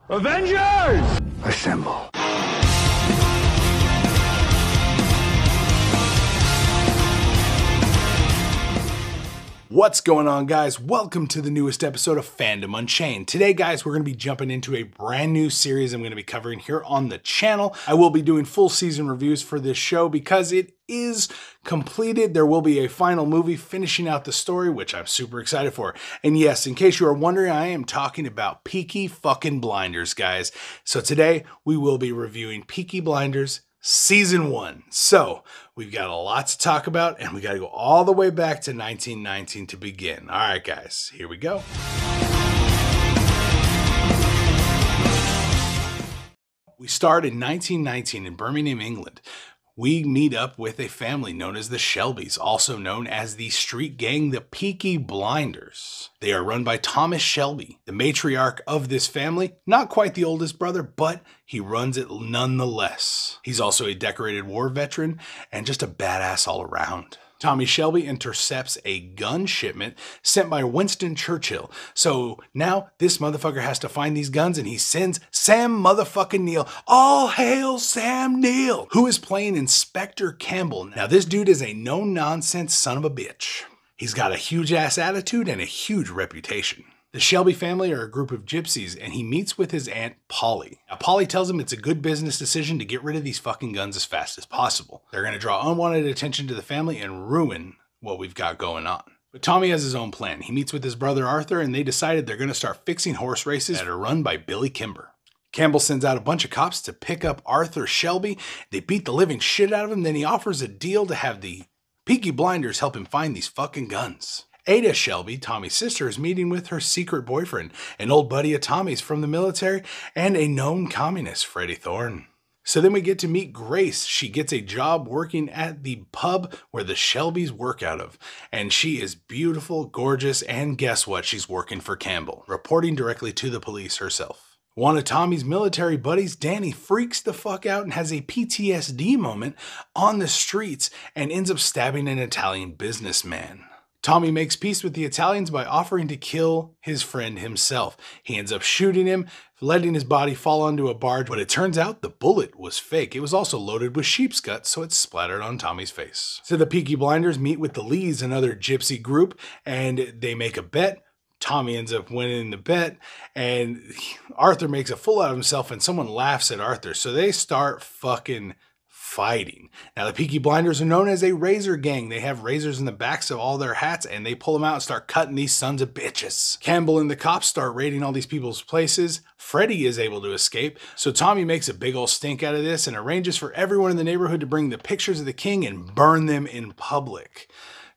Avengers! Assemble. What's going on, guys? Welcome to the newest episode of Fandom Unchained. Today, guys, we're going to be jumping into a brand new series I'm going to be covering here on the channel. I will be doing full season reviews for this show because it is completed. There will be a final movie finishing out the story, which I'm super excited for. And yes, in case you are wondering, I am talking about Peaky fucking Blinders, guys. So today, we will be reviewing Peaky Blinders Season 1. So, we've got a lot to talk about, and we got to go all the way back to 1919 to begin. All right, guys, here we go. We start in 1919 in Birmingham, England. We meet up with a family known as the Shelbys, also known as the street gang, the Peaky Blinders. They are run by Thomas Shelby, the matriarch of this family, not quite the oldest brother, but he runs it nonetheless. He's also a decorated war veteran and just a badass all around. Tommy Shelby intercepts a gun shipment sent by Winston Churchill. So now this motherfucker has to find these guns, and he sends Sam motherfucking Neill. All hail Sam Neill, who is playing Inspector Campbell. Now this dude is a no-nonsense son of a bitch. He's got a huge ass attitude and a huge reputation. The Shelby family are a group of gypsies, and he meets with his aunt Polly. Now, Polly tells him it's a good business decision to get rid of these fucking guns as fast as possible. They're going to draw unwanted attention to the family and ruin what we've got going on. But Tommy has his own plan. He meets with his brother Arthur, and they decided they're going to start fixing horse races that are run by Billy Kimber. Campbell sends out a bunch of cops to pick up Arthur Shelby. They beat the living shit out of him. Then he offers a deal to have the Peaky Blinders help him find these fucking guns. Ada Shelby, Tommy's sister, is meeting with her secret boyfriend, an old buddy of Tommy's from the military, and a known communist, Freddie Thorne. So then we get to meet Grace. She gets a job working at the pub where the Shelbys work out of. And she is beautiful, gorgeous, and guess what? She's working for Campbell, reporting directly to the police herself. One of Tommy's military buddies, Danny, freaks the fuck out and has a PTSD moment on the streets and ends up stabbing an Italian businessman. Tommy makes peace with the Italians by offering to kill his friend himself. He ends up shooting him, letting his body fall onto a barge, but it turns out the bullet was fake. It was also loaded with sheep's guts, so it splattered on Tommy's face. So the Peaky Blinders meet with the Lees, another gypsy group, and they make a bet. Tommy ends up winning the bet, and Arthur makes a fool out of himself, and someone laughs at Arthur, so they start fucking fighting. Now, the Peaky Blinders are known as a razor gang. They have razors in the backs of all their hats, and they pull them out and start cutting these sons of bitches. Campbell and the cops start raiding all these people's places. Freddie is able to escape, so Tommy makes a big old stink out of this and arranges for everyone in the neighborhood to bring the pictures of the king and burn them in public.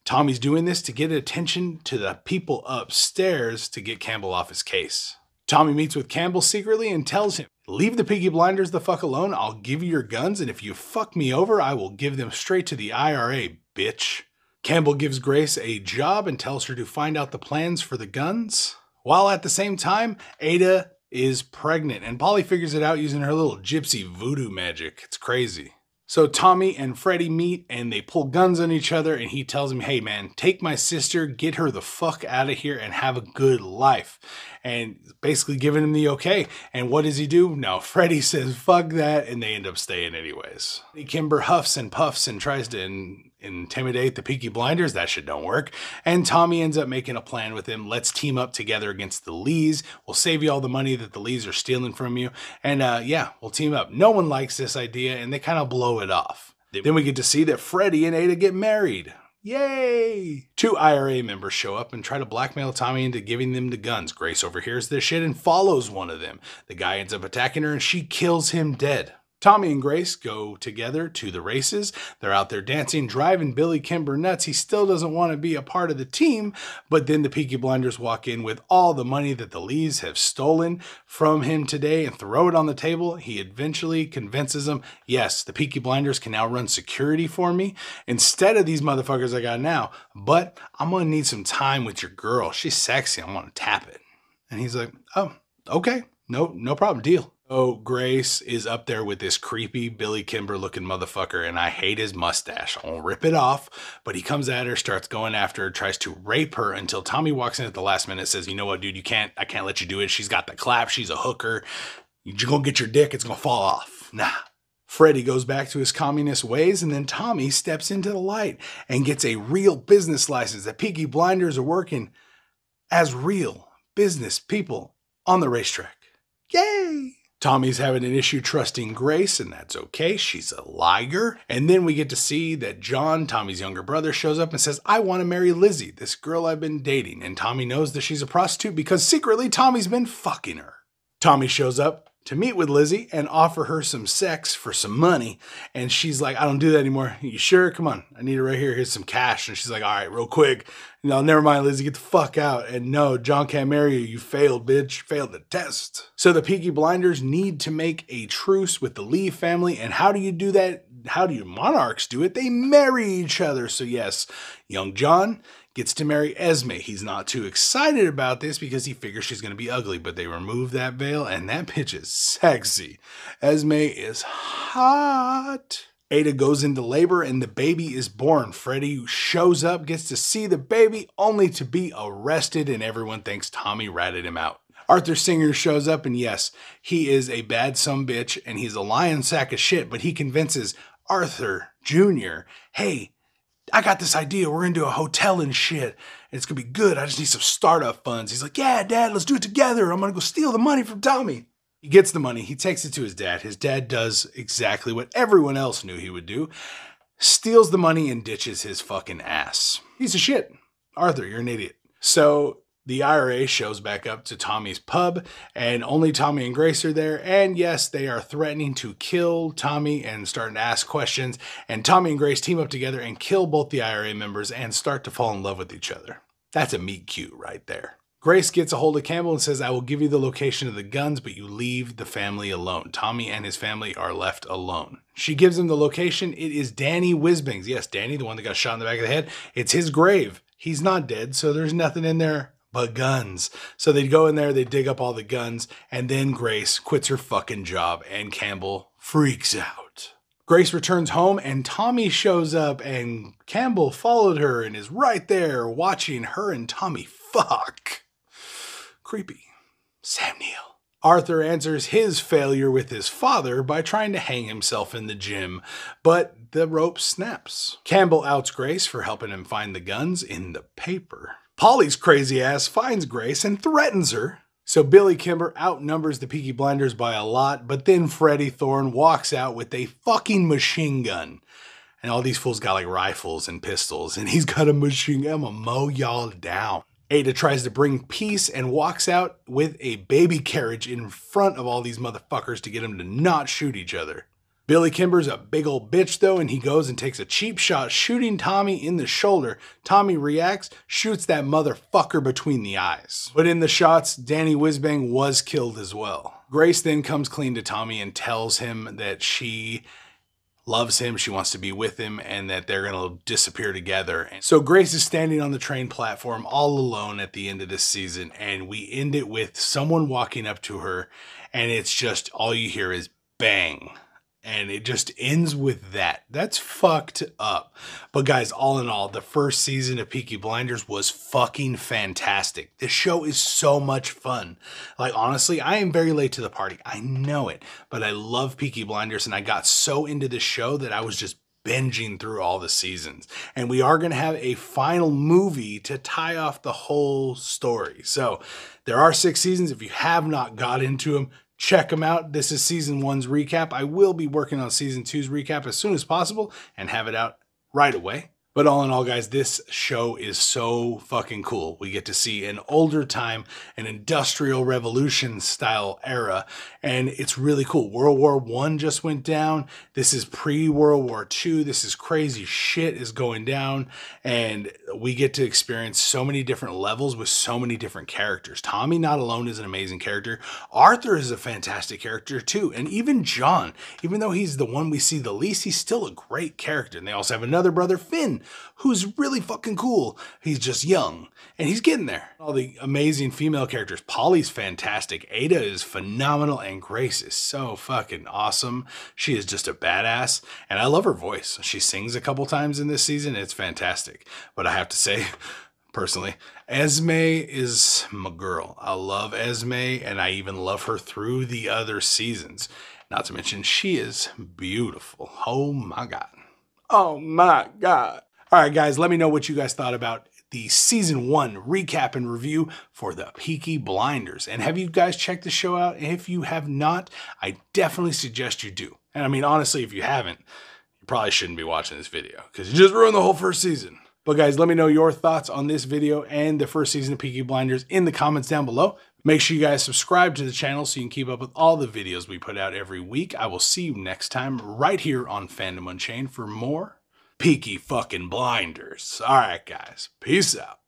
Tommy's doing this to get attention to the people upstairs to get Campbell off his case. Tommy meets with Campbell secretly and tells him, "Leave the Peaky Blinders the fuck alone. I'll give you your guns, and if you fuck me over, I will give them straight to the IRA, bitch." Campbell gives Grace a job and tells her to find out the plans for the guns. While at the same time, Ada is pregnant, and Polly figures it out using her little gypsy voodoo magic. It's crazy. So Tommy and Freddie meet, and they pull guns on each other, and he tells him, "Hey man, take my sister, get her the fuck out of here, and have a good life." And basically giving him the okay. And what does he do? No, Freddie says, fuck that, and they end up staying anyways. Kimber huffs and puffs and tries to intimidate the Peaky Blinders. That shit don't work. And Tommy ends up making a plan with him. Let's team up together against the Lees. We'll save you all the money that the Lees are stealing from you. And yeah, we'll team up. No one likes this idea, and they kind of blow it off. Then we get to see that Freddie and Ada get married. Yay! 2 IRA members show up and try to blackmail Tommy into giving them the guns. Grace overhears this shit and follows one of them. The guy ends up attacking her and she kills him dead. Tommy and Grace go together to the races. They're out there dancing, driving Billy Kimber nuts. He still doesn't want to be a part of the team, but then the Peaky Blinders walk in with all the money that the Lees have stolen from him today and throw it on the table. He eventually convinces them, yes, the Peaky Blinders can now run security for me instead of these motherfuckers I got now, but I'm going to need some time with your girl. She's sexy. I want to tap it. And he's like, oh, okay, no problem, deal. Oh, Grace is up there with this creepy Billy Kimber looking motherfucker, and I hate his mustache. I'll rip it off, but he comes at her, starts going after her, tries to rape her until Tommy walks in at the last minute, says, you know what, dude, I can't let you do it. She's got the clap. She's a hooker. You're going to get your dick. It's going to fall off. Nah. Freddie goes back to his communist ways, and then Tommy steps into the light and gets a real business license. The Peaky Blinders are working as real business people on the racetrack. Yay! Tommy's having an issue trusting Grace, and that's okay. She's a liar. And then we get to see that John, Tommy's younger brother, shows up and says, I want to marry Lizzie, this girl I've been dating. And Tommy knows that she's a prostitute because secretly Tommy's been fucking her. Tommy shows up to meet with Lizzie and offer her some sex for some money. And she's like, I don't do that anymore. You sure? Come on. I need it right here. Here's some cash. And she's like, all right, real quick. No, never mind, Lizzie, get the fuck out. And no, John can't marry you. You failed, bitch. You failed the test. So the Peaky Blinders need to make a truce with the Lee family. And how do you do that? How do you monarchs do it? They marry each other. So yes, young John gets to marry Esme. He's not too excited about this because he figures she's going to be ugly, but they remove that veil and that bitch is sexy. Esme is hot. Ada goes into labor and the baby is born. Freddie shows up, gets to see the baby only to be arrested, and everyone thinks Tommy ratted him out. Arthur Singer shows up, and yes, he is a bad sumbitch and he's a lying sack of shit, but he convinces Arthur Jr., hey, I got this idea. We're going to do a hotel and shit. And it's going to be good. I just need some startup funds. He's like, yeah, Dad, let's do it together. I'm going to go steal the money from Tommy. He gets the money. He takes it to his dad. His dad does exactly what everyone else knew he would do. Steals the money and ditches his fucking ass. He's a shit. Arthur, you're an idiot. So the IRA shows back up to Tommy's pub, and only Tommy and Grace are there. And yes, they are threatening to kill Tommy and starting to ask questions. And Tommy and Grace team up together and kill both the IRA members and start to fall in love with each other. That's a meet cute right there. Grace gets a hold of Campbell and says, I will give you the location of the guns, but you leave the family alone. Tommy and his family are left alone. She gives him the location. It is Danny Wisbings. Yes, Danny, the one that got shot in the back of the head. It's his grave. He's not dead, so there's nothing in there but guns. So they'd go in there, they dig up all the guns, and then Grace quits her fucking job, and Campbell freaks out. Grace returns home, and Tommy shows up, and Campbell followed her and is right there watching her and Tommy fuck. Creepy. Sam Neill. Arthur answers his failure with his father by trying to hang himself in the gym, but the rope snaps. Campbell outs Grace for helping him find the guns in the paper. Polly's crazy ass finds Grace and threatens her. So Billy Kimber outnumbers the Peaky Blinders by a lot, but then Freddie Thorne walks out with a fucking machine gun. And all these fools got like rifles and pistols, and he's got a machine gun. I'm gonna mow y'all down. Ada tries to bring peace and walks out with a baby carriage in front of all these motherfuckers to get them to not shoot each other. Billy Kimber's a big old bitch though, and he goes and takes a cheap shot shooting Tommy in the shoulder. Tommy reacts, shoots that motherfucker between the eyes. But in the shots, Danny Wisbang was killed as well. Grace then comes clean to Tommy and tells him that she loves him, she wants to be with him, and that they're going to disappear together. So Grace is standing on the train platform all alone at the end of this season, and we end it with someone walking up to her, and it's just all you hear is bang. And it just ends with that. That's fucked up. But guys, all in all, the first season of Peaky Blinders was fucking fantastic. This show is so much fun. Like, honestly, I am very late to the party. I know it. But I love Peaky Blinders, and I got so into this show that I was just binging through all the seasons. And we are going to have a final movie to tie off the whole story. So there are 6 seasons. If you have not got into them, check them out. This is season 1's recap. I will be working on season 2's recap as soon as possible and have it out right away. But all in all, guys, this show is so fucking cool. We get to see an older time, an industrial revolution style era, and it's really cool. World War I just went down. This is pre-World War II. This is crazy shit is going down, and we get to experience so many different levels with so many different characters. Tommy, not alone, is an amazing character. Arthur is a fantastic character too, and even John, even though he's the one we see the least, he's still a great character. And they also have another brother, Finn, who's really fucking cool. He's just young, and he's getting there. All the amazing female characters. Polly's fantastic. Ada is phenomenal, and Grace is so fucking awesome. She is just a badass, and I love her voice. She sings a couple times in this season. It's fantastic. But I have to say, personally, Esme is my girl. I love Esme, and I even love her through the other seasons. Not to mention, she is beautiful. Oh my God. Oh my God. All right, guys, let me know what you guys thought about the season 1 recap and review for the Peaky Blinders. And have you guys checked the show out? If you have not, I definitely suggest you do. And I mean, honestly, if you haven't, you probably shouldn't be watching this video because you just ruined the whole first season. But guys, let me know your thoughts on this video and the first season of Peaky Blinders in the comments down below. Make sure you guys subscribe to the channel so you can keep up with all the videos we put out every week. I will see you next time right here on Fandom Unchained for more Peaky fucking Blinders. All right, guys. Peace out.